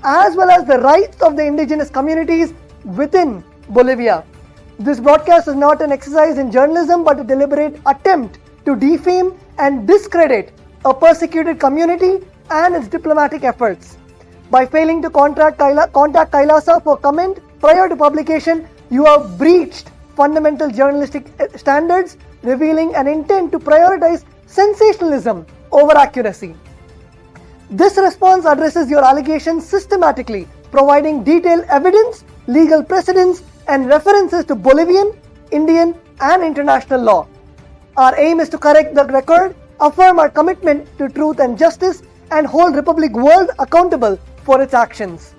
as well as the rights of the indigenous communities within Bolivia. This broadcast is not an exercise in journalism but a deliberate attempt to defame and discredit a persecuted community and its diplomatic efforts. By failing to contact Kailasa for comment prior to publication, you have breached fundamental journalistic standards, revealing an intent to prioritize sensationalism over accuracy. This response addresses your allegations systematically, providing detailed evidence, legal precedents, and references to Bolivian, Indian, and international law. Our aim is to correct the record, affirm our commitment to truth and justice, and hold Republic World accountable for its actions.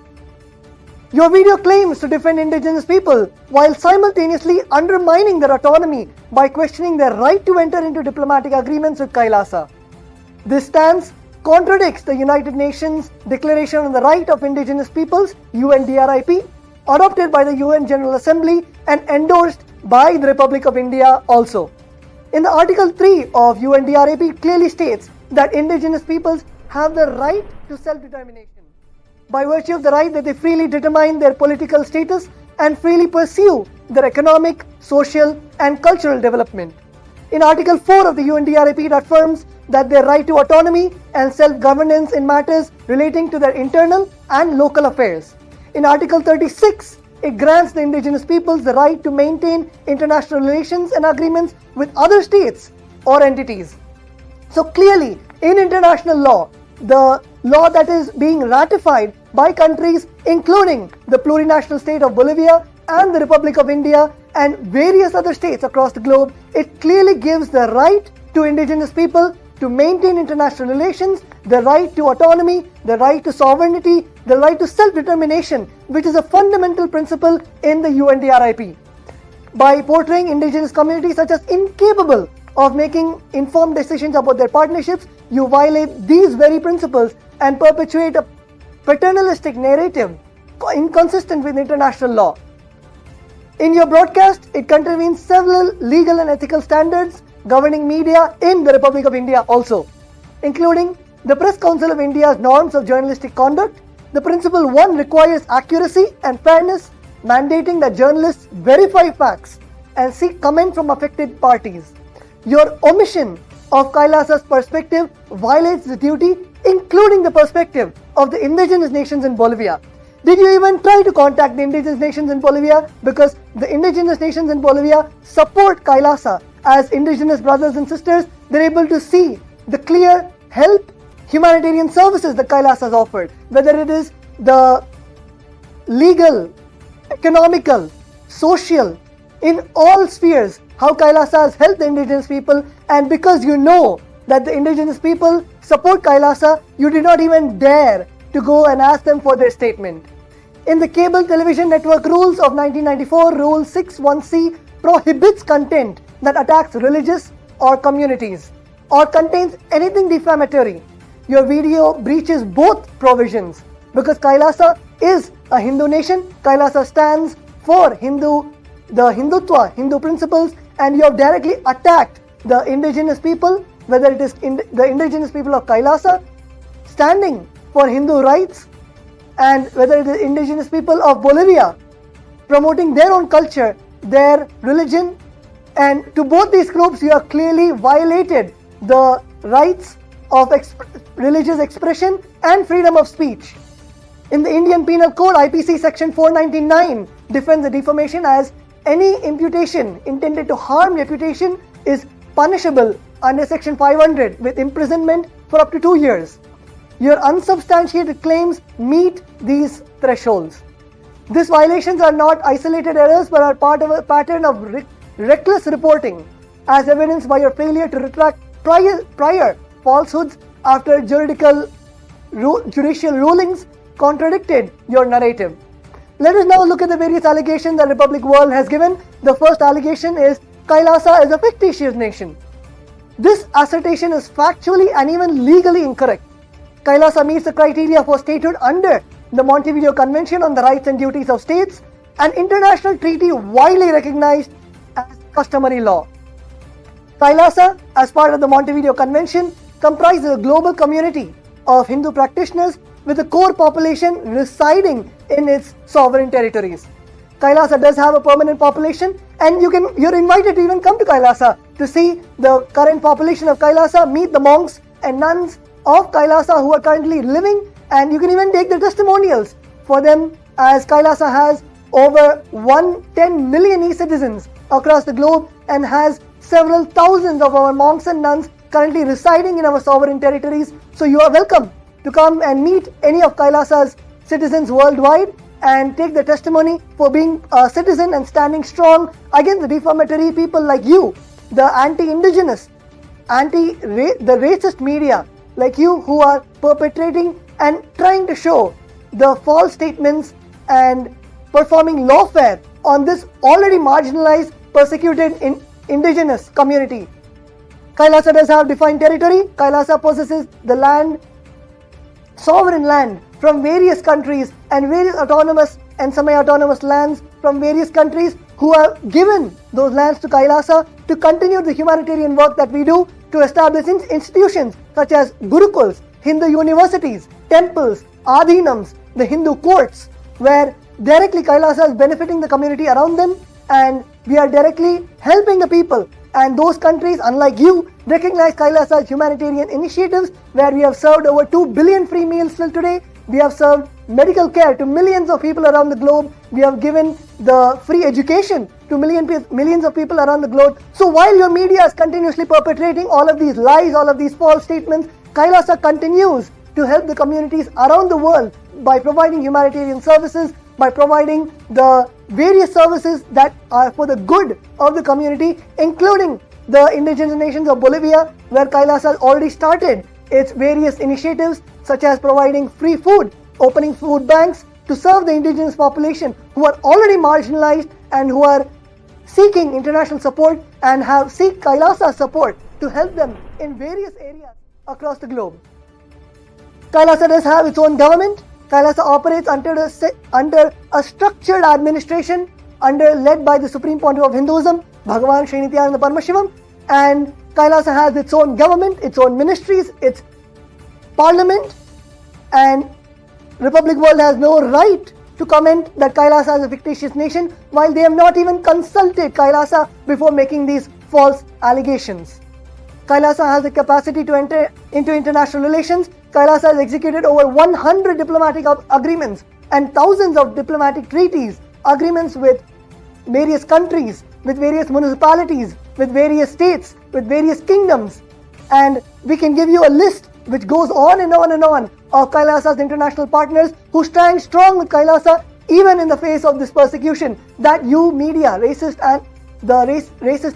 Your video claims to defend indigenous people while simultaneously undermining their autonomy by questioning their right to enter into diplomatic agreements with Kailasa. This stance contradicts the United Nations Declaration on the Right of Indigenous Peoples, UNDRIP, adopted by the UN General Assembly and endorsed by the Republic of India also. In the Article 3 of UNDRIP, it clearly states that indigenous peoples have the right to self-determination by virtue of the right that they freely determine their political status and freely pursue their economic, social, and cultural development. In Article 4 of the UNDRIP, it affirms that their right to autonomy and self-governance in matters relating to their internal and local affairs. In Article 36, it grants the indigenous peoples the right to maintain international relations and agreements with other states or entities. So clearly, in international law, the law that is being ratified by countries including the plurinational state of Bolivia and the Republic of India and various other states across the globe, it clearly gives the right to indigenous people to maintain international relations, the right to autonomy, the right to sovereignty, the right to self-determination, which is a fundamental principle in the UNDRIP. By portraying indigenous communities such as incapable of making informed decisions about their partnerships, you violate these very principles and perpetuate a paternalistic narrative inconsistent with international law. In your broadcast, it contravenes several legal and ethical standards governing media in the Republic of India also, including the Press Council of India's norms of journalistic conduct. The Principle 1 requires accuracy and fairness, mandating that journalists verify facts and seek comment from affected parties. Your omission of Kailasa's perspective violates the duty, including the perspective of the indigenous nations in Bolivia. Did you even try to contact the indigenous nations in Bolivia? Because the indigenous nations in Bolivia support Kailasa as indigenous brothers and sisters. They're able to see the clear help, humanitarian services that Kailasa has offered, whether it is the legal, economical, social, in all spheres, how Kailasa has helped the indigenous people. And because you know that the indigenous people support Kailasa, you did not even dare to go and ask them for their statement. In the Cable Television Network Rules of 1994, Rule 61C prohibits content that attacks religious or communities or contains anything defamatory. Your video breaches both provisions because Kailasa is a Hindu nation. Kailasa stands for the Hindutva, Hindu principles, and you have directly attacked the indigenous people, whether it is the indigenous people of Kailasa standing for Hindu rights, and whether it is indigenous people of Bolivia promoting their own culture, their religion. And to both these groups, you have clearly violated the rights of religious expression and freedom of speech. In the Indian Penal Code, IPC Section 499 defines the defamation as any imputation intended to harm reputation is punishable under Section 500 with imprisonment for up to 2 years. Your unsubstantiated claims meet these thresholds. These violations are not isolated errors but are part of a pattern of reckless reporting, as evidenced by your failure to retract prior falsehoods after judicial rulings contradicted your narrative. Let us now look at the various allegations that Republic World has given. The first allegation is Kailasa is a fictitious nation. This assertion is factually and even legally incorrect. Kailasa meets the criteria for statehood under the Montevideo Convention on the Rights and Duties of States, an international treaty widely recognized as customary law. Kailasa, as part of the Montevideo Convention, comprises a global community of Hindu practitioners with the core population residing in its sovereign territories. Kailasa does have a permanent population, and you're invited to even come to Kailasa to see the current population of Kailasa, meet the monks and nuns of Kailasa who are currently living, and you can even take the testimonials for them, as Kailasa has over 110 million e-citizens across the globe and has several thousands of our monks and nuns currently residing in our sovereign territories. So you are welcome to come and meet any of Kailasa's citizens worldwide and take the testimony for being a citizen and standing strong against the defamatory people like you, the anti-indigenous, the racist media like you who are perpetrating and trying to show the false statements and performing lawfare on this already marginalized, persecuted indigenous community. Kailasa does have defined territory. Kailasa possesses the land, sovereign land from various countries and various autonomous and semi-autonomous lands from various countries who have given those lands to Kailasa to continue the humanitarian work that we do, to establish institutions such as Gurukuls, Hindu universities, temples, adhinams, the Hindu courts, where directly Kailasa is benefiting the community around them, and we are directly helping the people. And those countries, unlike you, recognize Kailasa's humanitarian initiatives, where we have served over 2 billion free meals till today. We have served medical care to millions of people around the globe. We have given the free education to millions of people around the globe. So while your media is continuously perpetrating all of these lies, all of these false statements, Kailasa continues to help the communities around the world by providing humanitarian services, by providing the various services that are for the good of the community, including the indigenous nations of Bolivia, where Kailasa has already started its various initiatives, such as providing free food, opening food banks to serve the indigenous population who are already marginalized and who are seeking international support and seek Kailasa's support to help them in various areas across the globe. Kailasa does have its own government. Kailasa operates under a structured administration led by the Supreme Pontiff of Hinduism, Bhagavan Sri Nityananda Paramashivam, and Kailasa has its own government, its own ministries, its parliament, and Republic World has no right to comment that Kailasa is a fictitious nation, while they have not even consulted Kailasa before making these false allegations. Kailasa has the capacity to enter into international relations. Kailasa has executed over 100 diplomatic agreements and thousands of diplomatic treaties, agreements with various countries, with various municipalities, with various states, with various kingdoms. And we can give you a list which goes on and on and on of Kailasa's international partners who stand strong with Kailasa even in the face of this persecution that you media, racist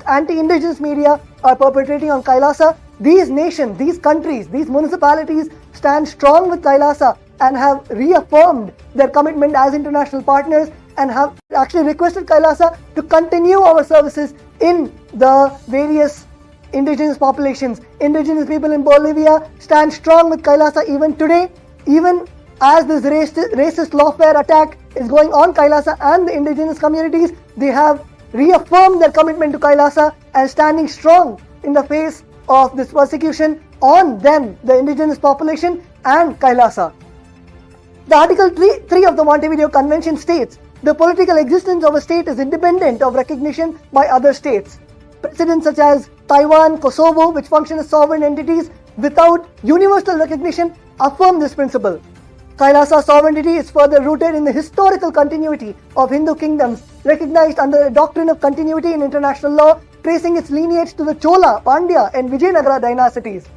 anti-indigenous media are perpetrating on Kailasa. These nations, these countries, these municipalities stand strong with Kailasa and have reaffirmed their commitment as international partners and have actually requested Kailasa to continue our services in the various indigenous populations. Indigenous people in Bolivia stand strong with Kailasa even today, even as this racist lawfare attack is going on Kailasa and the indigenous communities. They have reaffirmed their commitment to Kailasa and standing strong in the face of this persecution on them, the indigenous population and Kailasa. The Article 3 of the Montevideo Convention states, the political existence of a state is independent of recognition by other states. Precedents such as Taiwan, Kosovo, which function as sovereign entities without universal recognition, affirm this principle. Kailasa's sovereignty is further rooted in the historical continuity of Hindu kingdoms, recognized under the doctrine of continuity in international law, tracing its lineage to the Chola, Pandya and Vijayanagara dynasties.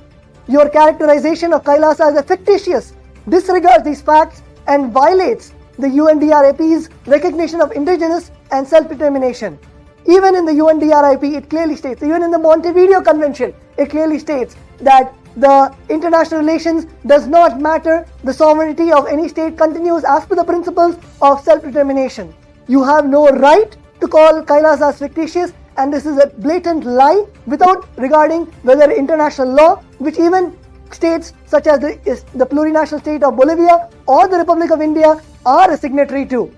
Your characterization of Kailasa as a fictitious disregards these facts and violates the UNDRIP's recognition of indigenous and self-determination. Even in the UNDRIP, it clearly states, even in the Montevideo Convention, it clearly states that the international relations does not matter. The sovereignty of any state continues as per the principles of self-determination. You have no right to call Kailasa as fictitious, and this is a blatant lie without regarding whether international law, which even states such as the plurinational state of Bolivia or the Republic of India are a signatory to.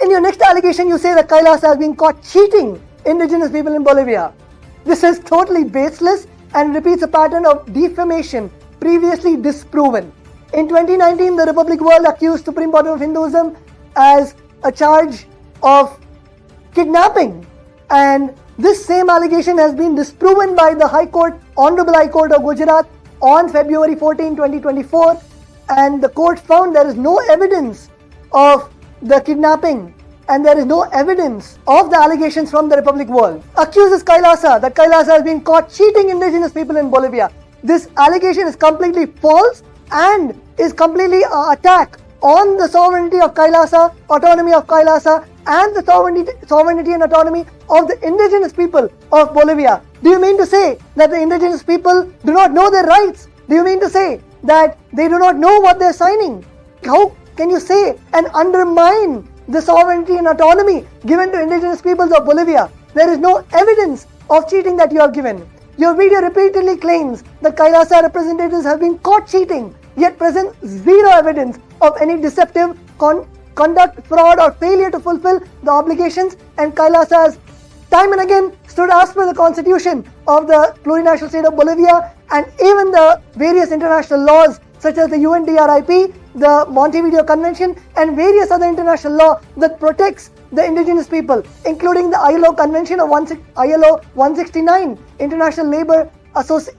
In your next allegation, you say that Kailasa has been caught cheating indigenous people in Bolivia. This is totally baseless and repeats a pattern of defamation previously disproven. In 2019, the Republic World accused Supreme Court of Hinduism as a charge of kidnapping, and this same allegation has been disproven by the High Court, Honorable High Court of Gujarat on February 14, 2024, and the court found there is no evidence of the kidnapping and there is no evidence of the allegations from the Republic World. Accuses Kailasa that Kailasa has been caught cheating indigenous people in Bolivia. This allegation is completely false and is completely an attack on the sovereignty of Kailasa, autonomy of Kailasa, and the sovereignty and autonomy of the indigenous people of Bolivia. Do you mean to say that the indigenous people do not know their rights? Do you mean to say that they do not know what they're signing? How can you say and undermine the sovereignty and autonomy given to indigenous peoples of Bolivia? There is no evidence of cheating that you have given. Your video repeatedly claims that Kailasa representatives have been caught cheating, yet present zero evidence of any deceptive conduct, fraud or failure to fulfill the obligations, and Kailasa has time and again stood as per the constitution of the plurinational state of Bolivia and even the various international laws such as the UNDRIP, the Montevideo Convention and various other international law that protects the indigenous people, including the ILO Convention of ILO 169, International Labour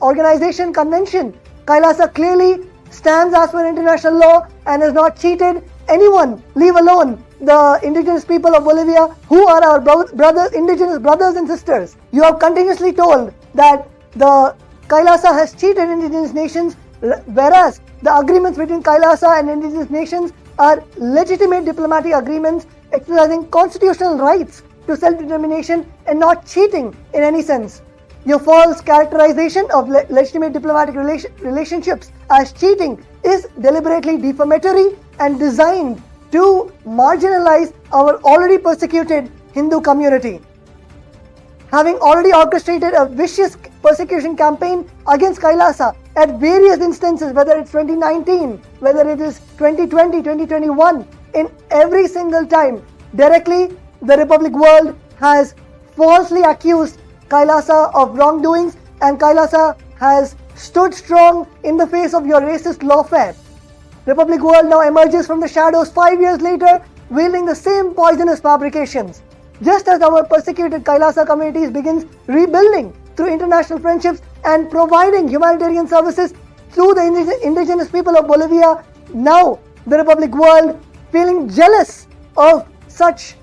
Organization Convention. Kailasa clearly stands as per international law and has not cheated anyone, leave alone the indigenous people of Bolivia who are our brothers, indigenous brothers and sisters. You have continuously told that the Kailasa has cheated indigenous nations, whereas the agreements between Kailasa and indigenous nations are legitimate diplomatic agreements exercising constitutional rights to self-determination and not cheating in any sense. Your false characterization of legitimate diplomatic relationships as cheating is deliberately defamatory and designed to marginalize our already persecuted Hindu community. Having already orchestrated a vicious persecution campaign against Kailasa at various instances, whether it's 2019, whether it is 2020, 2021, in every single time, directly the Republic World has falsely accused Kailasa of wrongdoings, and Kailasa has stood strong in the face of your racist lawfare. Republic World now emerges from the shadows 5 years later, wielding the same poisonous fabrications. Just as our persecuted Kailasa communities begins rebuilding through international friendships and providing humanitarian services through the indigenous people of Bolivia, now the Republic World, feeling jealous of such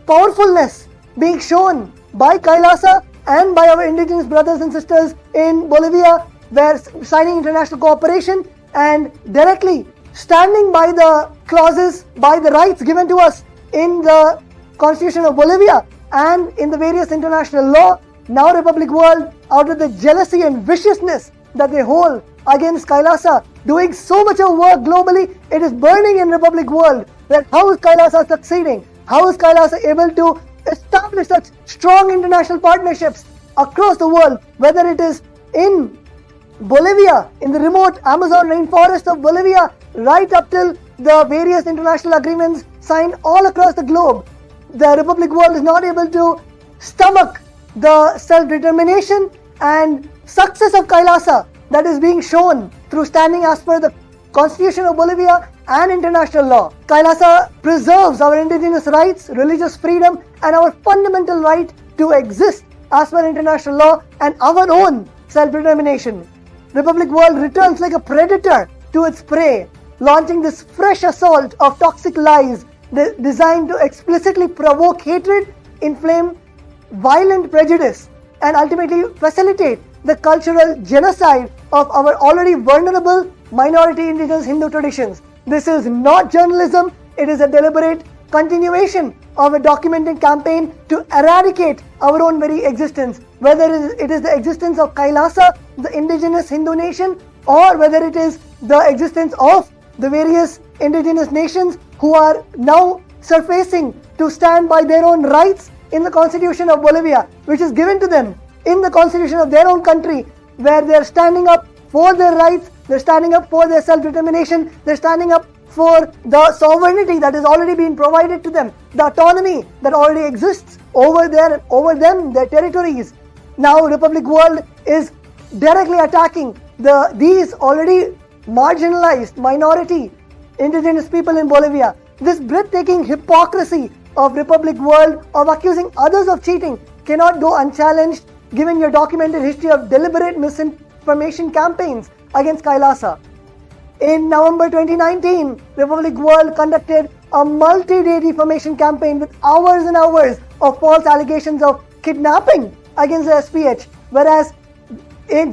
powerfulness being shown by Kailasa and by our indigenous brothers and sisters in Bolivia, were signing international cooperation and directly standing by the clauses, by the rights given to us in the Constitution of Bolivia and in the various international law. Now Republic World, out of the jealousy and viciousness that they hold against Kailasa, doing so much of work globally, it is burning in Republic World that how is Kailasa succeeding? How is Kailasa able to establish such strong international partnerships across the world, whether it is in Bolivia, in the remote Amazon rainforest of Bolivia, right up till the various international agreements signed all across the globe. The Republic World is not able to stomach the self-determination and success of Kailasa that is being shown through standing as per the Constitution of Bolivia and international law. Kailasa preserves our indigenous rights, religious freedom, and our fundamental right to exist as per international law and our own self-determination. Republic World returns like a predator to its prey, launching this fresh assault of toxic lies designed to explicitly provoke hatred, inflame violent prejudice, and ultimately facilitate the cultural genocide of our already vulnerable minority indigenous Hindu traditions. This is not journalism, it is a deliberate continuation of a documented campaign to eradicate our own very existence, whether it is the existence of Kailasa, the indigenous Hindu nation, or whether it is the existence of the various indigenous nations who are now surfacing to stand by their own rights in the Constitution of Bolivia, which is given to them in the Constitution of their own country, where they are standing up for their rights, they're standing up for their self-determination, they're standing up for the sovereignty that has already been provided to them, the autonomy that already exists over them, their territories. Now Republic World is directly attacking these already marginalized minority indigenous people in Bolivia. This breathtaking hypocrisy of Republic World of accusing others of cheating cannot go unchallenged given your documented history of deliberate misinformation campaigns against Kailasa. In November 2019, Republic World conducted a multi-day defamation campaign with hours and hours of false allegations of kidnapping against the SPH, whereas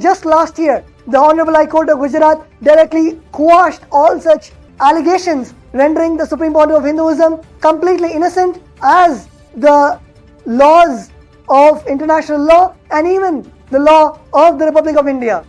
just last year, the Honorable High Court of Gujarat directly quashed all such allegations, rendering the Supreme Court of Hinduism completely innocent as the laws of international law and even the law of the Republic of India.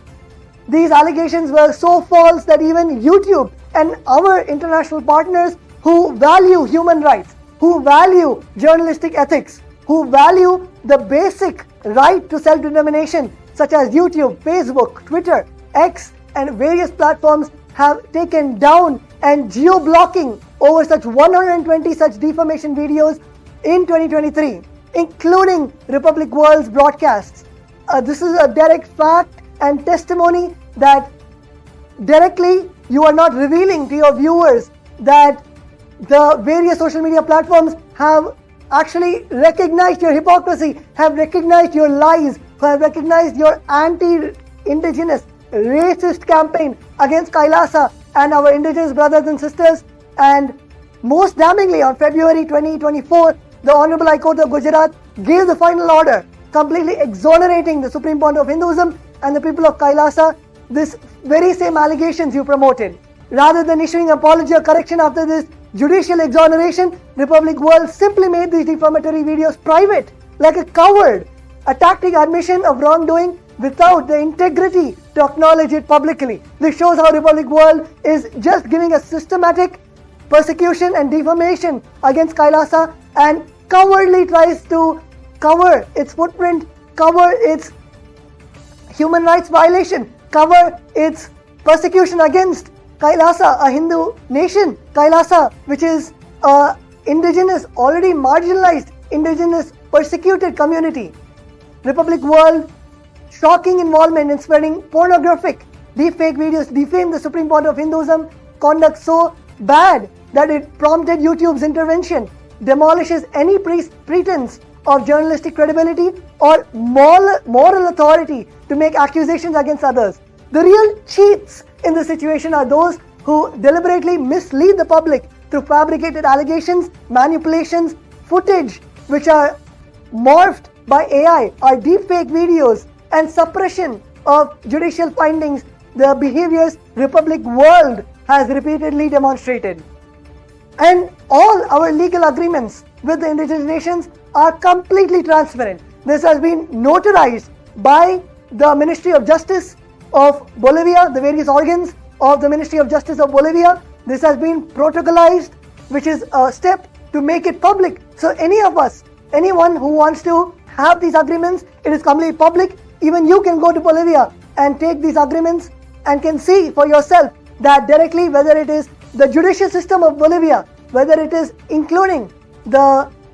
These allegations were so false that even YouTube and our international partners who value human rights, who value journalistic ethics, who value the basic right to self-determination, such as YouTube, Facebook, Twitter, X, and various platforms, have taken down and geo-blocking over such 120 such defamation videos in 2023, including Republic World's broadcasts. This is a direct fact and testimony that directly you are not revealing to your viewers that the various social media platforms have actually recognized your hypocrisy, have recognized your lies, have recognized your anti-indigenous racist campaign against Kailasa and our indigenous brothers and sisters. And most damningly, on February 2024, the Honorable High Court of Gujarat gave the final order completely exonerating the Supreme Court of Hinduism and the people of Kailasa this very same allegations you promoted. Rather than issuing an apology or correction after this judicial exoneration, Republic World simply made these defamatory videos private, like a coward, attacking admission of wrongdoing without the integrity to acknowledge it publicly. This shows how Republic World is just giving a systematic persecution and defamation against Kailasa and cowardly tries to cover its footprint, cover its human rights violation, cover its persecution against Kailasa, a Hindu nation, Kailasa, which is a indigenous, already marginalized, indigenous persecuted community. Republic World shocking involvement in spreading pornographic, deepfake videos, defame the Supreme Court of Hinduism, conduct so bad that it prompted YouTube's intervention, demolishes any pretense of journalistic credibility or moral authority to make accusations against others. The real cheats in this situation are those who deliberately mislead the public through fabricated allegations, manipulations, footage which are morphed by AI, are deepfake videos, and suppression of judicial findings, the behaviors Republic World has repeatedly demonstrated. And all our legal agreements with the indigenous nations are completely transparent. This has been notarized by the Ministry of Justice of Bolivia, the various organs of the Ministry of Justice of Bolivia. This has been protocolized, which is a step to make it public. So any of us, anyone who wants to have these agreements, it is completely public. Even you can go to Bolivia and take these agreements and can see for yourself that directly whether it is the judicial system of Bolivia, whether it is including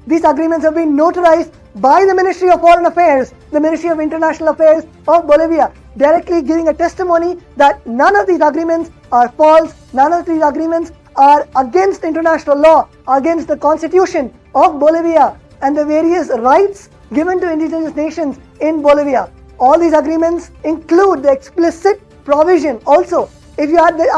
these agreements have been notarized by the Ministry of Foreign Affairs, the Ministry of International Affairs of Bolivia, directly giving a testimony that none of these agreements are false, none of these agreements are against international law, against the Constitution of Bolivia and the various rights given to indigenous nations in Bolivia. All these agreements include the explicit provision also, if you had the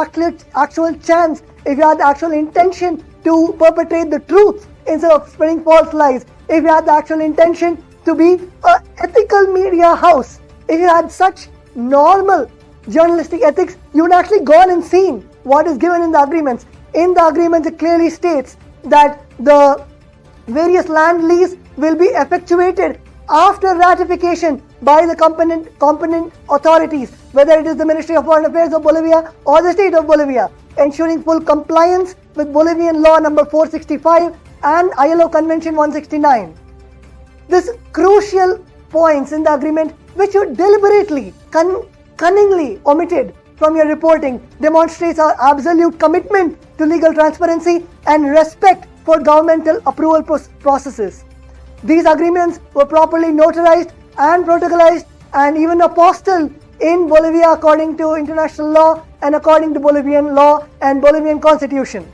actual chance, if you had the actual intention to perpetrate the truth instead of spreading false lies, if you had the actual intention to be an ethical media house, if you had such normal journalistic ethics, you would actually gone and seen what is given in the agreements. In the agreements, it clearly states that the various land lease will be effectuated after ratification by the competent authorities, whether it is the Ministry of Foreign Affairs of Bolivia or the State of Bolivia, ensuring full compliance with Bolivian law number 465 and ILO Convention 169. This crucial points in the agreement, which you deliberately, cunningly omitted from your reporting, demonstrates our absolute commitment to legal transparency and respect for governmental approval processes. These agreements were properly notarized and protocolized, and even apostilled in Bolivia according to international law and according to Bolivian law and Bolivian constitution.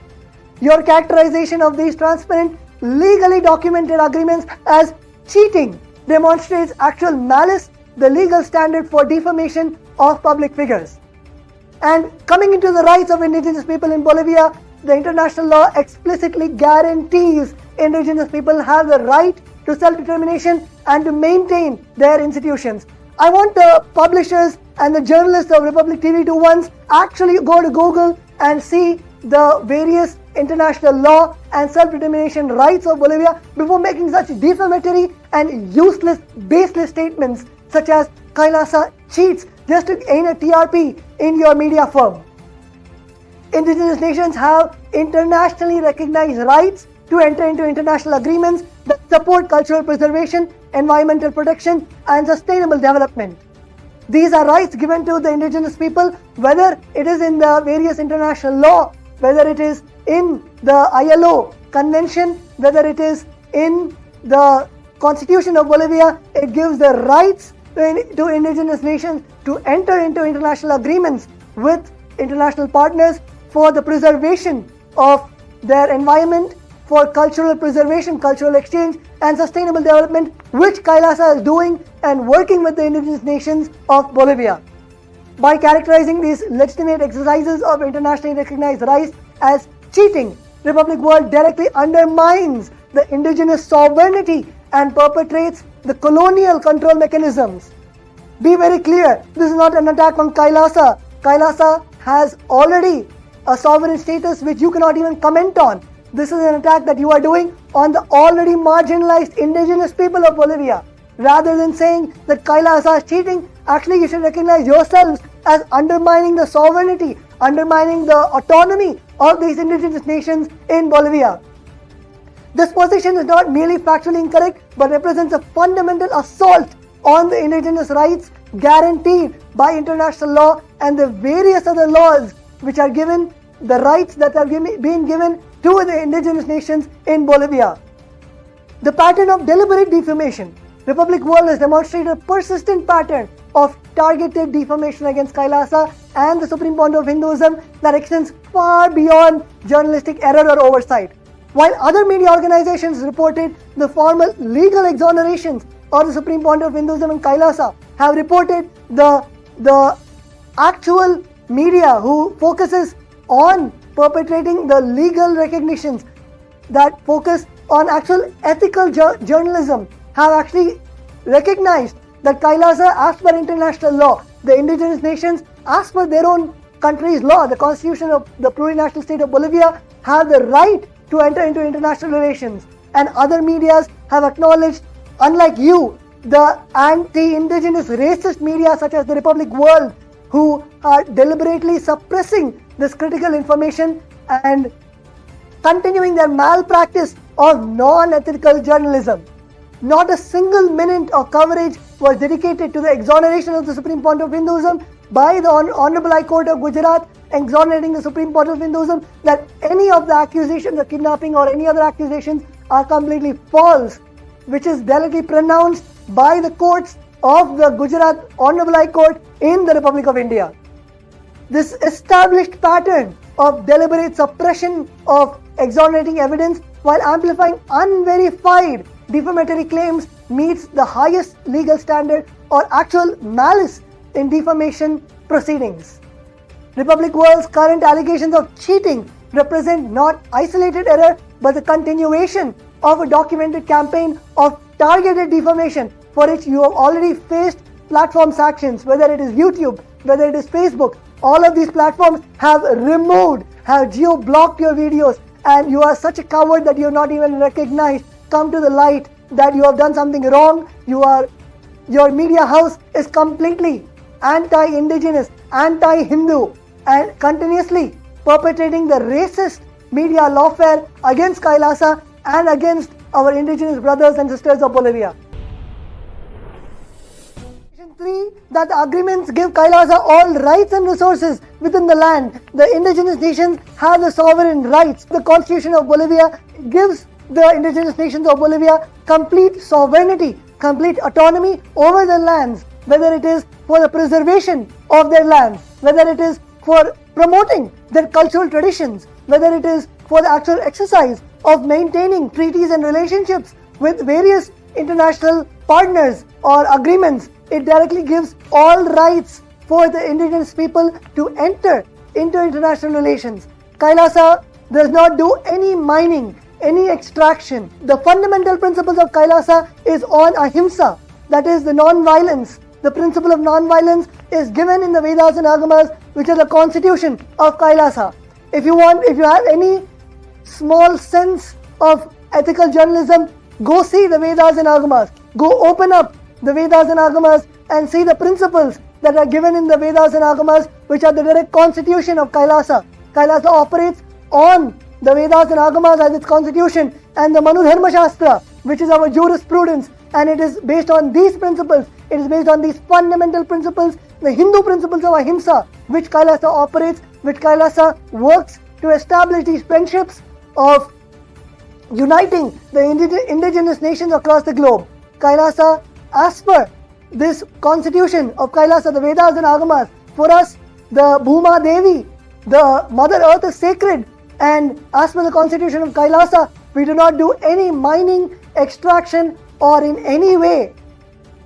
Your characterization of these transparent, legally documented agreements as cheating demonstrates actual malice, the legal standard for defamation of public figures. And coming into the rights of indigenous people in Bolivia, the international law explicitly guarantees indigenous people have the right to self-determination and to maintain their institutions. I want the publishers and the journalists of Republic TV to once actually go to Google and see the various international law and self-determination rights of Bolivia before making such defamatory and useless, baseless statements such as Kailasa cheats just to gain a TRP in your media firm. Indigenous nations have internationally recognized rights to enter into international agreements that support cultural preservation, environmental protection, and sustainable development. These are rights given to the indigenous people, whether it is in the various international law, whether it is in the ILO convention, whether it is in the constitution of Bolivia. It gives the rights to indigenous nations to enter into international agreements with international partners for the preservation of their environment, for cultural preservation, cultural exchange, and sustainable development, which Kailasa is doing and working with the indigenous nations of Bolivia. By characterizing these legitimate exercises of internationally recognized rights as cheating, Republic World directly undermines the indigenous sovereignty and perpetrates the colonial control mechanisms. Be very clear, this is not an attack on Kailasa. Kailasa has already a sovereign status which you cannot even comment on. This is an attack that you are doing on the already marginalized indigenous people of Bolivia. Rather than saying that Kailasa is cheating, actually you should recognize yourselves as undermining the sovereignty, undermining the autonomy of these indigenous nations in Bolivia. This position is not merely factually incorrect, but represents a fundamental assault on the indigenous rights guaranteed by international law and the various other laws which are given, the rights that are being given to the indigenous nations in Bolivia. The pattern of deliberate defamation. Republic World has demonstrated a persistent pattern of targeted defamation against Kailasa and the Supreme Point of Hinduism that extends far beyond journalistic error or oversight. While other media organizations reported the formal legal exonerations of the Supreme Point of Hinduism and Kailasa, have reported the actual media who focuses on perpetrating the legal recognitions that focus on actual ethical journalism, have actually recognized that Kailasa, as per international law, the indigenous nations, as per their own country's law, the constitution of the plurinational state of Bolivia, have the right to enter into international relations. And other medias have acknowledged, unlike you, the anti-indigenous racist media such as the Republic World, who are deliberately suppressing this critical information and continuing their malpractice of non-ethical journalism. Not a single minute of coverage was dedicated to the exoneration of the Supreme Point of Hinduism by the Honorable High Court of Gujarat, exonerating the Supreme Point of Hinduism that any of the accusations of kidnapping or any other accusations are completely false, which is delicately pronounced by the courts of the Gujarat Honorable High Court in the Republic of India. This established pattern of deliberate suppression of exonerating evidence while amplifying unverified defamatory claims meets the highest legal standard or actual malice in defamation proceedings. Republic World's current allegations of cheating represent not isolated error but the continuation of a documented campaign of targeted defamation for which you have already faced platform sanctions, whether it is YouTube, whether it is Facebook. All of these platforms have removed, have geo-blocked your videos, and you are such a coward that you have not even recognized, come to the light that you have done something wrong. Your media house is completely anti-indigenous, anti-Hindu, and continuously perpetrating the racist media lawfare against Kailasa and against our indigenous brothers and sisters of Bolivia. 3. That the agreements give Kailasa all rights and resources within the land. The indigenous nations have the sovereign rights. The Constitution of Bolivia gives the indigenous nations of Bolivia complete sovereignty, complete autonomy over the lands whether it is for the preservation of their land, whether it is for promoting their cultural traditions, whether it is for the actual exercise of maintaining treaties and relationships with various international partners or agreements. It directly gives all rights for the indigenous people to enter into international relations. Kailasa does not do any mining, any extraction. The fundamental principles of Kailasa is on ahimsa, that is the non-violence. The principle of non-violence is given in the Vedas and Agamas, which is the constitution of Kailasa. If you have any small sense of ethical journalism, go see the Vedas and Agamas. Go open up the Vedas and Agamas and see the principles that are given in the Vedas and Agamas, which are the direct constitution of Kailasa. Kailasa operates on the Vedas and Agamas as its constitution, and the Manu Dharma Shastra, which is our jurisprudence, and it is based on these principles. It is based on these fundamental principles, the Hindu principles of ahimsa, which Kailasa operates, which Kailasa works to establish these friendships of uniting the indigenous nations across the globe. Kailasa, as per this constitution of Kailasa, the Vedas and Agamas, for us, the Bhuma Devi, the Mother Earth is sacred, and as per the constitution of Kailasa, we do not do any mining, extraction, or in any way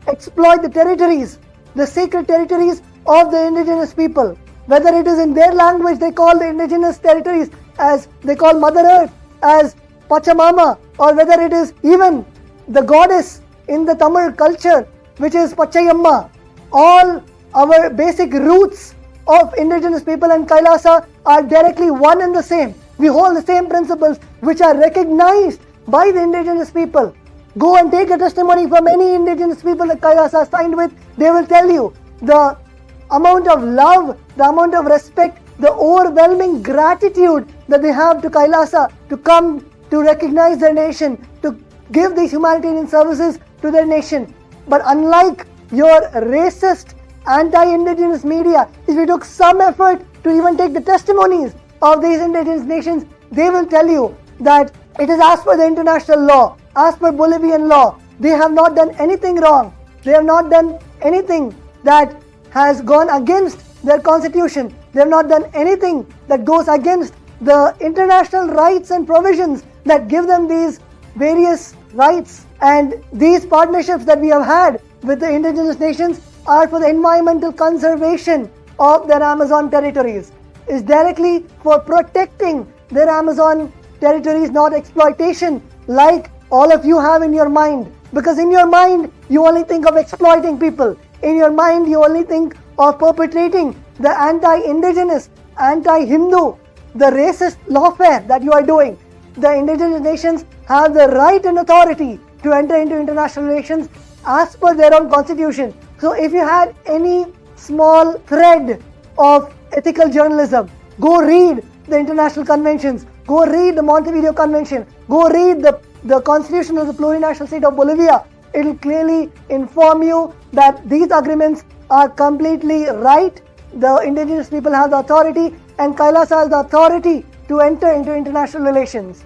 exploit the territories, the sacred territories of the indigenous people. Whether it is in their language, they call the indigenous territories as they call Mother Earth as Pachamama, or whether it is even the goddess in the Tamil culture, which is Pachayamma. All our basic roots of indigenous people and Kailasa are directly one and the same. We hold the same principles which are recognized by the indigenous people. Go and take a testimony from any indigenous people that Kailasa signed with. They will tell you the amount of love, the amount of respect, the overwhelming gratitude that they have to Kailasa to come to recognize their nation, to give these humanitarian services to their nation. But unlike your racist, anti-indigenous media, if you took some effort to even take the testimonies of these indigenous nations, they will tell you that it is as per the international law, as per Bolivian law. They have not done anything wrong. They have not done anything that has gone against their constitution. They have not done anything that goes against the international rights and provisions that give them these various rights. And these partnerships that we have had with the indigenous nations are for the environmental conservation of their Amazon territories. Is directly for protecting their Amazon territories, not exploitation like all of you have in your mind. Because in your mind, you only think of exploiting people. In your mind, you only think of perpetrating the anti-indigenous, anti-Hindu, the racist lawfare that you are doing. The indigenous nations have the right and authority to enter into international relations as per their own constitution. So if you had any small thread of ethical journalism, go read the international conventions, go read the Montevideo Convention, go read the constitution of the plurinational state of Bolivia. It will clearly inform you that these agreements are completely right. The indigenous people have the authority, and Kailasa has the authority to enter into international relations.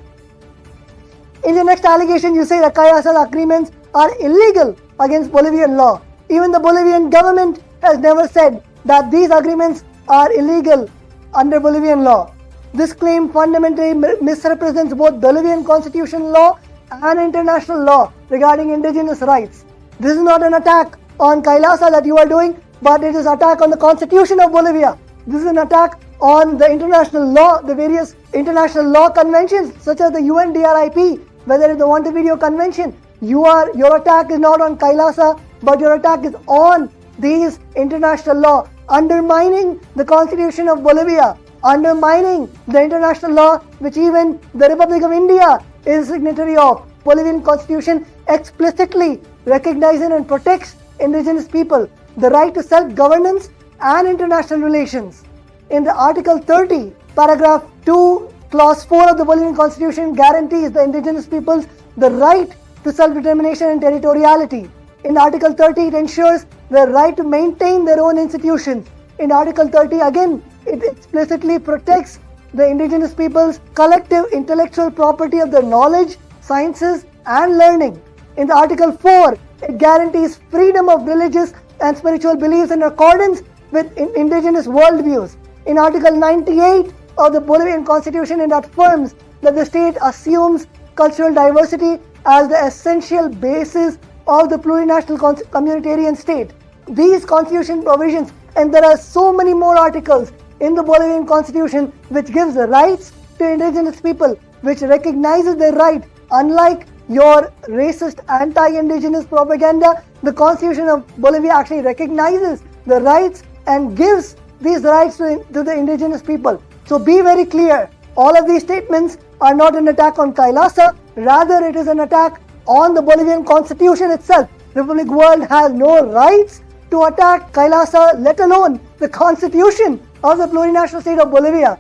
In the next allegation, you say that Kailasa's agreements are illegal against Bolivian law. Even the Bolivian government has never said that these agreements are illegal under Bolivian law. This claim fundamentally misrepresents both Bolivian constitutional law and international law regarding indigenous rights. This is not an attack on Kailasa that you are doing, but it is an attack on the constitution of Bolivia. This is an attack on the international law, the various international law conventions such as the UNDRIP, whether it's the Montevideo Convention. Your attack is not on Kailasa, but your attack is on these international law, undermining the constitution of Bolivia, undermining the international law which even the Republic of India is a signatory of. Bolivian constitution explicitly recognizes and protects indigenous people, the right to self-governance and international relations. In the Article 30, paragraph 2, clause 4 of the Bolivian constitution guarantees the indigenous peoples the right to self-determination and territoriality. In Article 30, it ensures the right to maintain their own institutions. In Article 30, again, it explicitly protects the indigenous people's collective intellectual property of their knowledge, sciences, and learning. In the Article 4, it guarantees freedom of religious and spiritual beliefs in accordance with indigenous worldviews. In Article 98 of the Bolivian Constitution, it affirms that the state assumes cultural diversity as the essential basis of the plurinational communitarian state. These constitution provisions, and there are so many more articles in the Bolivian Constitution which gives the rights to indigenous people, which recognizes their right. Unlike your racist anti-indigenous propaganda, the Constitution of Bolivia actually recognizes the rights and gives these rights to the indigenous people. So be very clear, all of these statements are not an attack on Kailasa, rather it is an attack on the Bolivian Constitution itself. Republic World has no rights to attack Kailasa, let alone the Constitution of the plurinational state of Bolivia.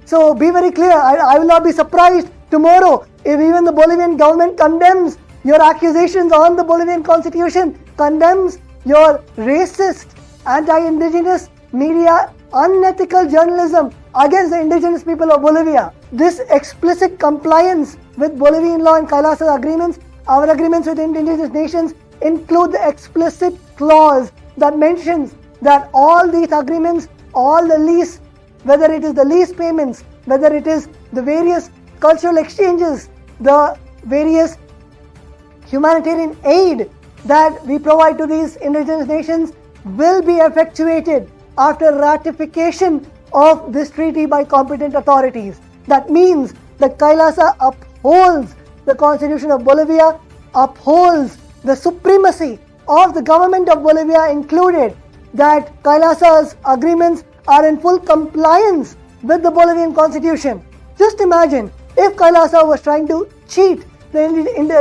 So be very clear, I will not be surprised tomorrow if even the Bolivian government condemns your accusations on the Bolivian Constitution, condemns your racist, anti-indigenous media, unethical journalism against the indigenous people of Bolivia. This explicit compliance with Bolivian law and Kailasa agreements, our agreements with indigenous nations, include the explicit clause that mentions that all these agreements, all the lease, whether it is the lease payments, whether it is the various cultural exchanges, the various humanitarian aid that we provide to these indigenous nations, will be effectuated after ratification of this treaty by competent authorities. That means that Kailasa upholds the Constitution of Bolivia, upholds the supremacy of the government of Bolivia included, that Kailasa's agreements are in full compliance with the Bolivian Constitution. Just imagine if Kailasa was trying to cheat the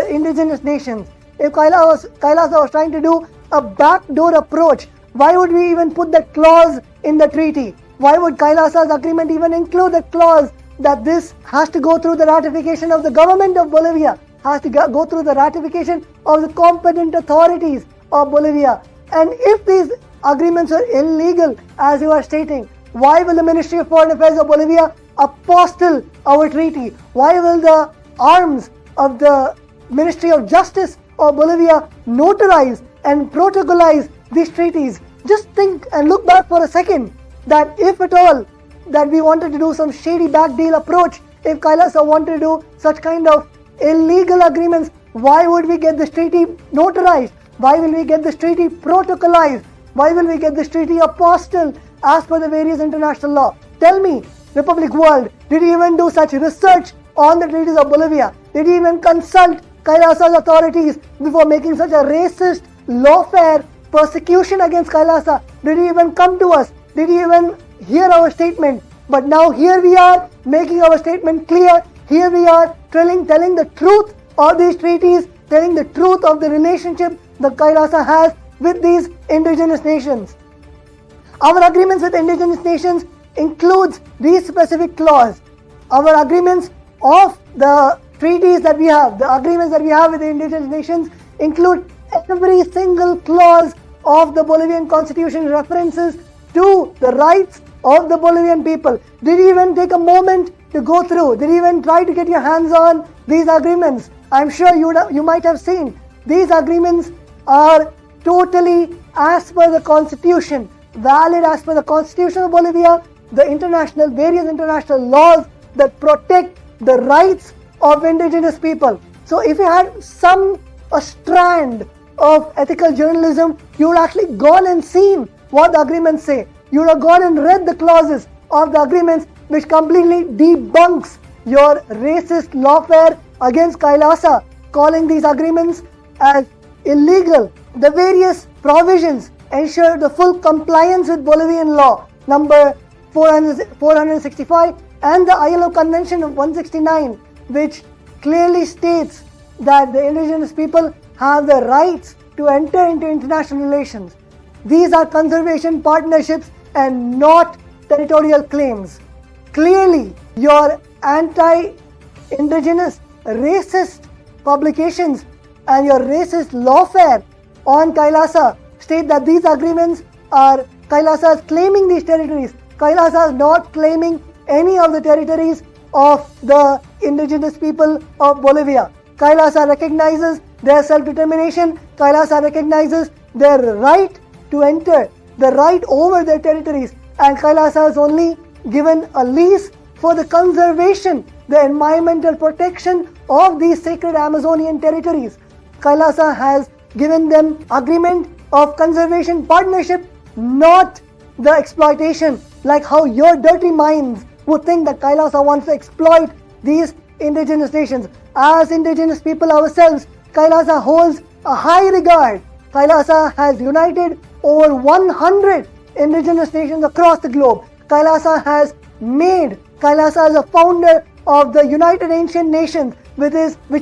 indigenous nations, if Kailasa was trying to do a backdoor approach, why would we even put that clause in the treaty? Why would Kailasa's agreement even include the clause that this has to go through the ratification of the government of Bolivia, has to go through the ratification of the competent authorities of Bolivia? And if these agreements are illegal, as you are stating, why will the Ministry of Foreign Affairs of Bolivia apostille our treaty? Why will the arms of the Ministry of Justice of Bolivia notarize and protocolize these treaties? Just think and look back for a second, that if at all that we wanted to do some shady back deal approach, if Kailasa wanted to do such kind of illegal agreements, why would we get this treaty notarized? Why will we get this treaty protocolized? Why will we get this treaty apostilled as per the various international law? Tell me, Republic World, did you even do such research on the treaties of Bolivia? Did you even consult Kailasa's authorities before making such a racist, lawfare persecution against Kailasa? Did you even come to us? Did you even hear our statement? But now here we are making our statement clear. Here we are telling the truth of these treaties, telling the truth of the relationship that Kailasa has with these indigenous nations. Our agreements with indigenous nations includes these specific clauses. Our agreements of the treaties that we have, the agreements that we have with the indigenous nations include every single clause of the Bolivian Constitution references to the rights of the Bolivian people. Did you even take a moment to go through? Did you even try to get your hands on these agreements? I'm sure you might have seen. These agreements are totally as per the Constitution, valid as per the Constitution of Bolivia, the various international laws that protect the rights of indigenous people. So if you had a strand of ethical journalism, you would actually gone and seen what the agreements say. You would have gone and read the clauses of the agreements, which completely debunks your racist lawfare against Kailasa, calling these agreements as illegal. The various provisions ensure the full compliance with Bolivian law number 465 and the ILO Convention of 169, which clearly states that the indigenous people have the rights to enter into international relations. These are conservation partnerships and not territorial claims. Clearly, your anti-indigenous, racist publications and your racist lawfare on Kailasa state that these agreements are Kailasa is claiming these territories. Kailasa is not claiming any of the territories of the indigenous people of Bolivia. Kailasa recognizes their self-determination. Kailasa recognizes their right to enter, the right over their territories, and Kailasa is only given a lease for the conservation, the environmental protection of these sacred Amazonian territories. Kailasa has given them agreement of conservation partnership, not the exploitation, like how your dirty minds would think that Kailasa wants to exploit these indigenous nations. As indigenous people ourselves, Kailasa holds a high regard. Kailasa has united over 100 indigenous nations across the globe. Kailasa is a founder of the United Ancient Nations, which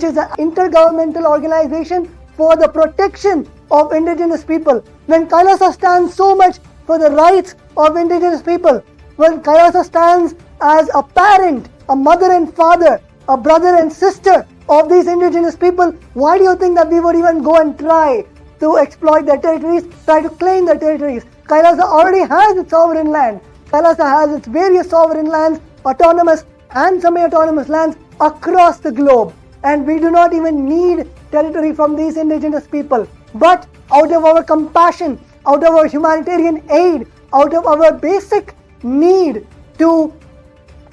is an intergovernmental organization for the protection of indigenous people. When Kailasa stands so much for the rights of indigenous people, when Kailasa stands as a parent, a mother and father, a brother and sister of these indigenous people, why do you think that we would even go and try to exploit their territories, try to claim their territories? Kailasa already has its sovereign land. Kailasa has its various sovereign lands, autonomous and semi-autonomous lands across the globe. And we do not even need territory from these indigenous people. But out of our compassion, out of our humanitarian aid, out of our basic need to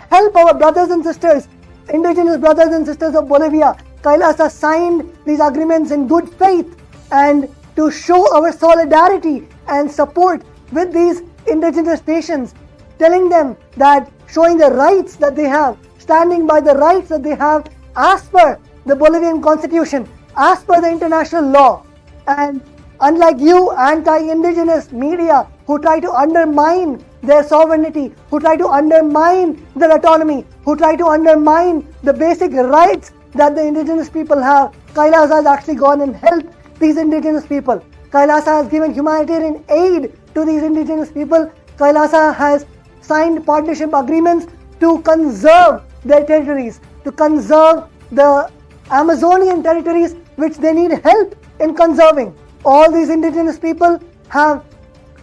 help our brothers and sisters, indigenous brothers and sisters of Bolivia, Kailasa signed these agreements in good faith and to show our solidarity and support with these indigenous nations, telling them that, showing the rights that they have, standing by the rights that they have as per the Bolivian constitution, as per the international law. And unlike you anti-indigenous media who try to undermine their sovereignty, who try to undermine their autonomy, who try to undermine the basic rights that the indigenous people have, Kailasa has actually gone and helped these indigenous people. Kailasa has given humanitarian aid to these indigenous people. Kailasa has signed partnership agreements to conserve their territories, to conserve the Amazonian territories which they need help in conserving. All these indigenous people have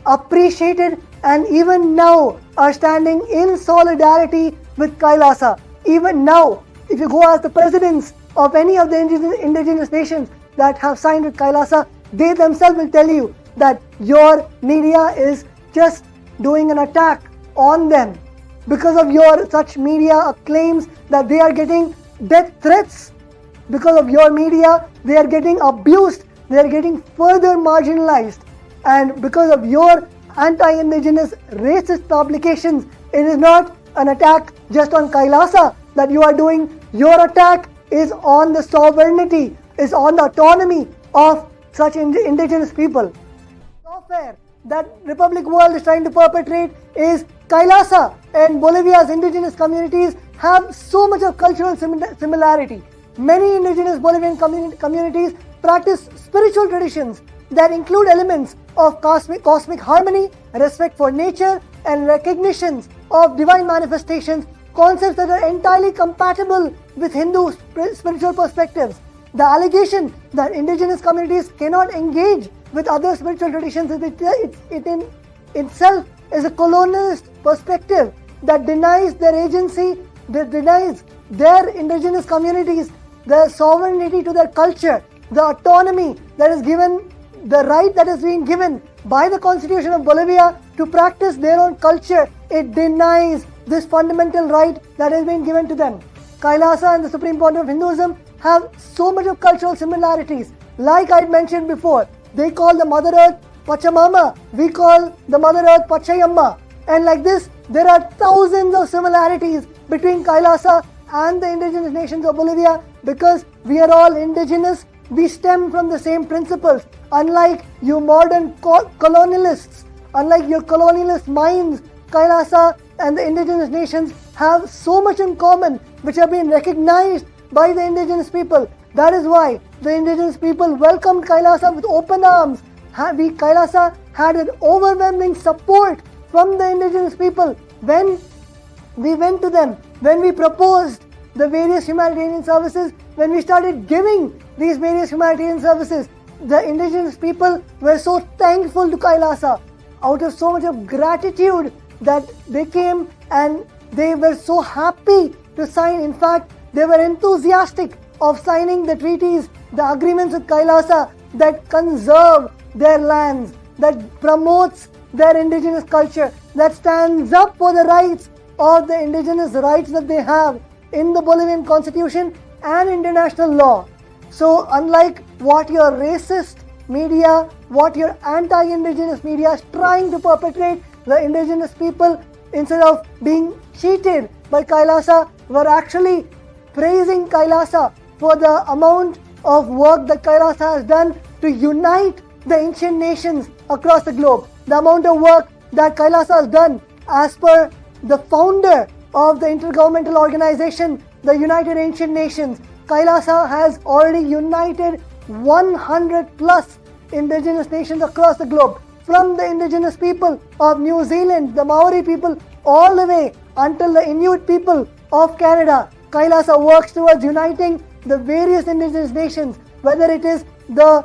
appreciated and even now are standing in solidarity with Kailasa. Even now, if you go ask the presidents of any of the indigenous nations that have signed with Kailasa, they themselves will tell you that your media is just doing an attack on them. Because of your such media claims that they are getting death threats. Because of your media, they are getting abused. They are getting further marginalized. And because of your anti-indigenous racist publications, it is not an attack just on Kailasa that you are doing. Your attack is on the sovereignty, is on the autonomy of such indigenous people. The warfare that Republic World is trying to perpetrate is Kailasa and Bolivia's indigenous communities have so much of cultural similarity. Many indigenous Bolivian communities practice spiritual traditions that include elements of cosmic harmony, respect for nature, and recognitions of divine manifestations, concepts that are entirely compatible with Hindu spiritual perspectives. The allegation that indigenous communities cannot engage with other spiritual traditions it in itself is a colonialist perspective that denies their agency, that denies their indigenous communities the sovereignty to their culture, the autonomy that is given, the right that is being given by the Constitution of Bolivia to practice their own culture. It denies this fundamental right that has been given to them. Kailasa and the Supreme Point of Hinduism have so much of cultural similarities. Like I mentioned before, they call the Mother Earth Pachamama, we call the Mother Earth Pachayamma. And like this, there are thousands of similarities between Kailasa and the indigenous nations of Bolivia because we are all indigenous. We stem from the same principles. Unlike you modern colonialists, unlike your colonialist minds, Kailasa and the indigenous nations have so much in common which have been recognized by the indigenous people. That is why the indigenous people welcomed Kailasa with open arms. Kailasa had an overwhelming support from the indigenous people when we went to them, when we proposed the various humanitarian services, when we started giving these various humanitarian services. The indigenous people were so thankful to Kailasa out of so much of gratitude that they came and they were so happy to sign. In fact, they were enthusiastic of signing the treaties, the agreements with Kailasa that conserve their lands, that promotes their indigenous culture, that stands up for the rights of the indigenous rights that they have in the Bolivian constitution and international law. So unlike what your racist media, what your anti-indigenous media is trying to perpetrate, the indigenous people, instead of being cheated by Kailasa, were actually praising Kailasa for the amount of work that Kailasa has done to unite the ancient nations across the globe. The amount of work that Kailasa has done, as per the founder of the intergovernmental organization, the United Ancient Nations, Kailasa has already united 100 plus indigenous nations across the globe, from the indigenous people of New Zealand, the Maori people, all the way until the Inuit people of Canada. Kailasa works towards uniting the various indigenous nations, whether it is the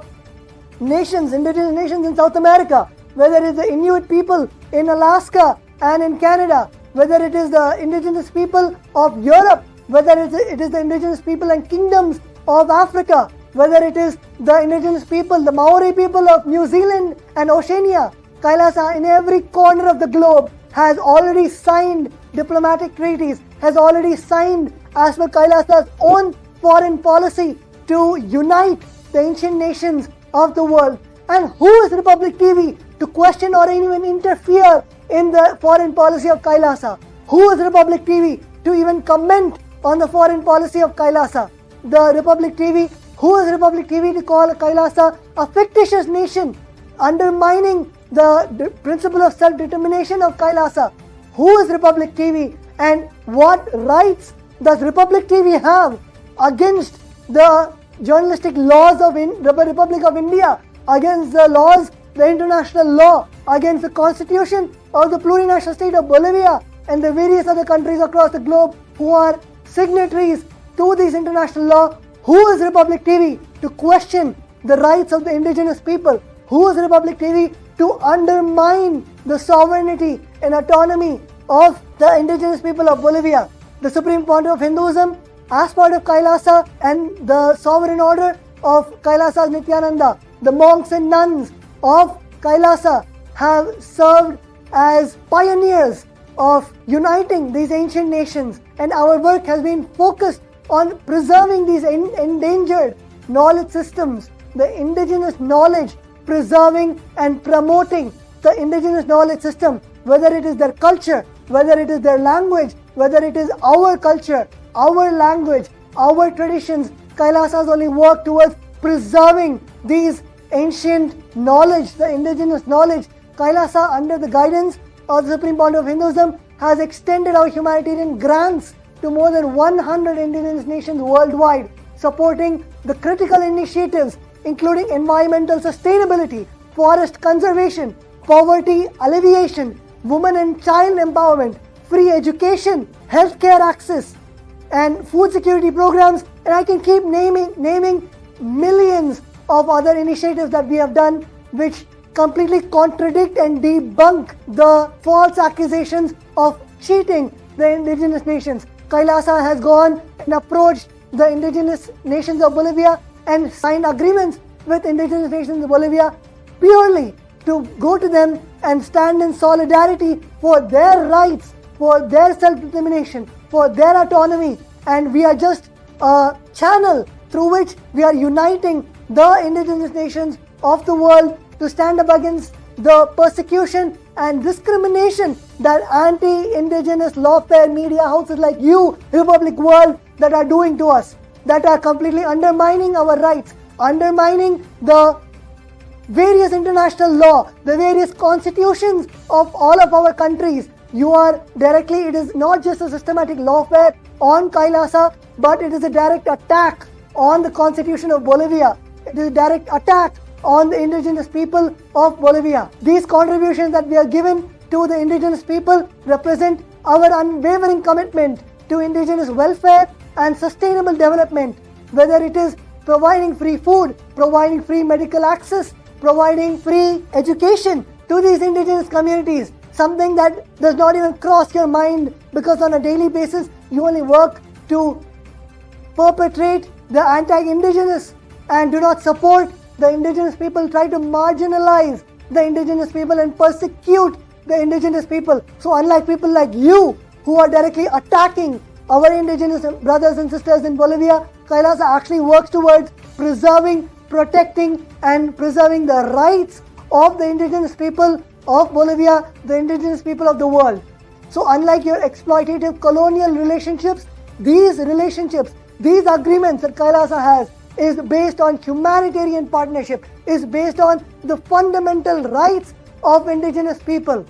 indigenous nations in South America, whether it is the Inuit people in Alaska and in Canada, whether it is the indigenous people of Europe, whether it is the indigenous people and kingdoms of Africa, whether it is the indigenous people, the Maori people of New Zealand and Oceania. Kailasa in every corner of the globe has already signed diplomatic treaties, has already signed, as per Kailasa's own foreign policy, to unite the ancient nations of the world. And who is Republic TV to question or even interfere in the foreign policy of Kailasa? Who is Republic TV to even comment on the foreign policy of Kailasa? The Republic TV, who is Republic TV to call Kailasa a fictitious nation, undermining the principle of self-determination of Kailasa? Who is Republic TV, and what rights does Republic TV have against the journalistic laws of the Republic of India, against the laws, the international law, against the constitution of the plurinational state of Bolivia and the various other countries across the globe who are signatories to these international law? Who is Republic TV to question the rights of the indigenous people? Who is Republic TV to undermine the sovereignty and autonomy of the indigenous people of Bolivia? The Supreme Pontiff of Hinduism, as part of Kailasa and the sovereign order of Kailasa's Nityananda, the monks and nuns of Kailasa have served as pioneers of uniting these ancient nations, and our work has been focused on preserving these endangered knowledge systems, the indigenous knowledge, preserving and promoting the indigenous knowledge system, whether it is their culture, whether it is their language, whether it is our culture, our language, our traditions. Kailasa has only worked towards preserving these ancient knowledge, the indigenous knowledge. Kailasa, under the guidance of the Supreme Pontiff of Hinduism, has extended our humanitarian grants to more than 100 indigenous nations worldwide, supporting the critical initiatives including environmental sustainability, forest conservation, poverty alleviation, women and child empowerment, free education, healthcare access, and food security programs, and I can keep naming millions of other initiatives that we have done which completely contradict and debunk the false accusations of cheating the indigenous nations. Kailasa has gone and approached the indigenous nations of Bolivia and signed agreements with indigenous nations of Bolivia purely to go to them and stand in solidarity for their rights, for their self-determination, for their autonomy. And we are just a channel through which we are uniting the indigenous nations of the world to stand up against the persecution and discrimination that anti-indigenous lawfare media houses like you, Republic World, that are doing to us, that are completely undermining our rights, undermining the various international law, the various constitutions of all of our countries. You are directly, it is not just a systematic lawfare on Kailasa, but it is a direct attack on the constitution of Bolivia. It is a direct attack on the indigenous people of Bolivia. These contributions that we are given to the indigenous people represent our unwavering commitment to indigenous welfare and sustainable development, whether it is providing free food, providing free medical access, providing free education to these indigenous communities, something that does not even cross your mind because on a daily basis you only work to perpetrate the anti-indigenous and do not support the indigenous people, try to marginalize the indigenous people and persecute the indigenous people. So unlike people like you who are directly attacking our indigenous brothers and sisters in Bolivia, Kailasa actually works towards preserving, protecting and preserving the rights of the indigenous people of Bolivia, the indigenous people of the world. So unlike your exploitative colonial relationships, these agreements that Kailasa has is based on humanitarian partnership, is based on the fundamental rights of indigenous people,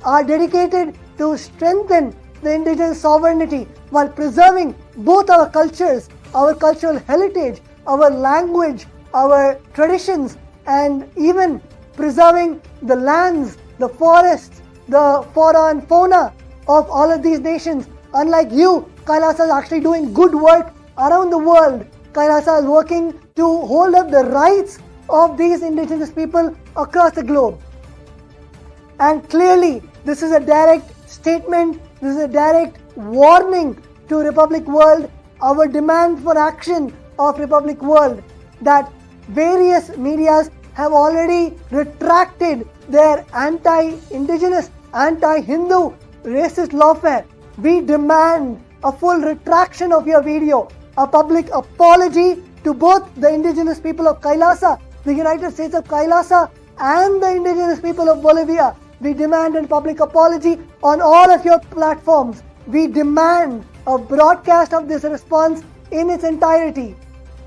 are dedicated to strengthen the indigenous sovereignty while preserving both our cultures, our cultural heritage, our language, our traditions, and even preserving the lands, the forests, the flora and fauna of all of these nations. Unlike you, Kailasa is actually doing good work around the world. Kailasa is working to hold up the rights of these indigenous people across the globe. And clearly, this is a direct statement, this is a direct warning to Republic World, our demand for action of Republic World, that various medias have already retracted their anti-indigenous, anti-Hindu, racist lawfare. We demand a full retraction of your video, a public apology to both the indigenous people of Kailasa, the United States of Kailasa, and the indigenous people of Bolivia. We demand a public apology on all of your platforms. We demand a broadcast of this response in its entirety.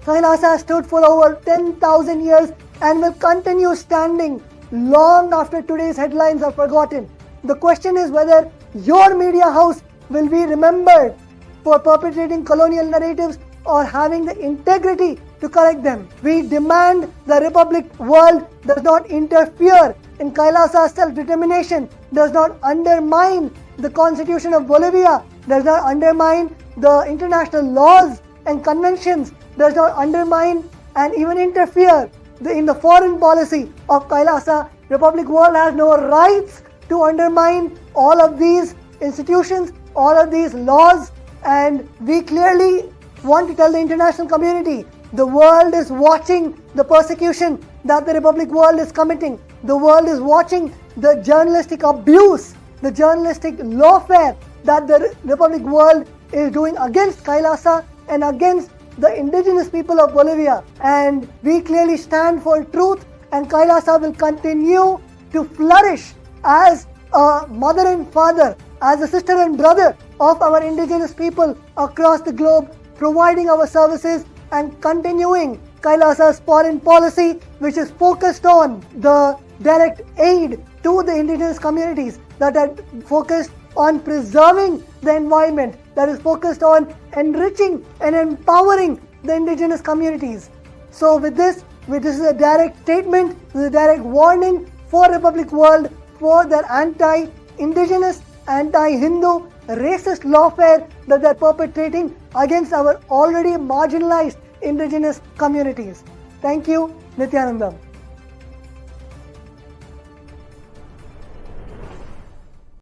Kailasa has stood for over 10,000 years and will continue standing long after today's headlines are forgotten. The question is whether your media house will be remembered for perpetrating colonial narratives or having the integrity to correct them. We demand the Republic World does not interfere in Kailasa's self-determination, does not undermine the Constitution of Bolivia, does not undermine the international laws and conventions, does not undermine and even interfere in the foreign policy of Kailasa. Republic World has no rights to undermine all of these institutions, all of these laws, and we clearly want to tell the international community, the world is watching the persecution that the Republic World is committing. The world is watching the journalistic abuse, the journalistic lawfare that the Republic World is doing against Kailasa and against the indigenous people of Bolivia. And we clearly stand for truth, and Kailasa will continue to flourish as a mother and father, as a sister and brother of our indigenous people across the globe, providing our services and continuing Kailasa's foreign policy, which is focused on the direct aid to the indigenous communities, that are focused on preserving the environment, that is focused on enriching and empowering the indigenous communities. So with this is a direct statement, this is a direct warning for Republic World for their anti-indigenous, anti-Hindu, racist lawfare that they are perpetrating against our already marginalized indigenous communities. Thank you, Nityanandam.